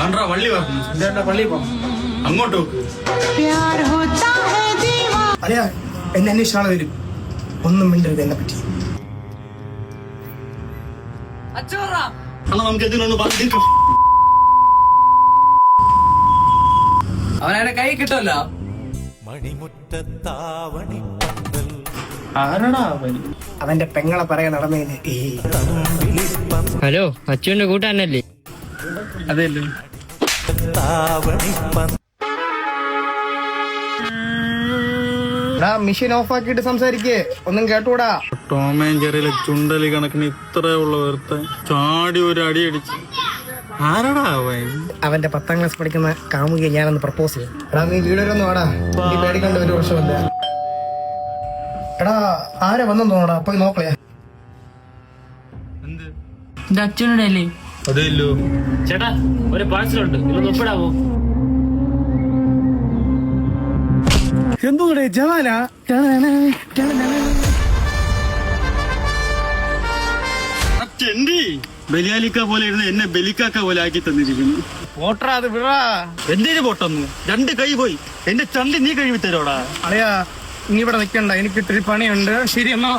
താണ്ടാ വള്ളി പറഞ്ഞു പള്ളി പോ അങ്ങോട്ട് നോക്ക്. അറിയാ എന്നെ അന്വേഷിച്ചാളെ വരും. ഒന്നും മിണ്ടരുത് എന്നെ പറ്റി. നമുക്ക് ഇതിനൊന്ന് പറഞ്ഞു. അവനവിടെ കൈ കിട്ടുമല്ലോ. ആരാടാ അവൻ? അവന്റെ പെങ്ങളെ പറയാൻ നടന്നേന്. ഹലോ, അച്ചുവിന്റെ കൂട്ടാനല്ലേ? അതെല്ലോ. മെഷീൻ ഓഫ് ആക്കിയിട്ട് സംസാരിക്കേ. ഒന്നും കേട്ടൂടാ. ടോമേൻ ചെറിയിലെ ചുണ്ടലി കണക്കിന് ഇത്രയുള്ള ഒരുത്ത ചാടി ഒരു അടി അടിച്ച്. ആരാടാ അവൻ? അവന്റെ 10ാം ക്ലാസ് പഠിക്കുന്ന കാമുകിയെ ഞാനൊന്ന് പ്രപ്പോസ് ചെയ്യും. എടാ നീ വീടൊന്നും വാടാ. നീ പേടിക്കണ്ട, ഒരു വർഷമല്ല. എടാ ആരെ വന്നെന്ന് തോന്നടാ, പോയി നോക്കളയാ. ഇത് അച്ഛനോട് അല്ലേ? അതെല്ലോ. ചേട്ടാ, ഒരു പാഴ്സലുണ്ട്, ഇതൊന്ന് ഒപ്പിടാവോ? എന്തോടെ ജവാനാ? ബലിയാലിക്ക പോലെ ഇരുന്ന് എന്നെ ബലിക്കാക്ക പോലെ ആക്കി തന്നിരിക്കുന്നു. പോട്ടറാ അത് വിടാ. എന്തിനു പൊട്ടന്നു? 2 കൈ പോയി. എന്റെ ചണ്ടി നീ കഴുകി തരോടാ. അറിയാ നീ ഇവിടെ നിക്കണ്ട, എനിക്ക് ഇത്തിരി പണിയുണ്ട്. ശരി എന്നാ.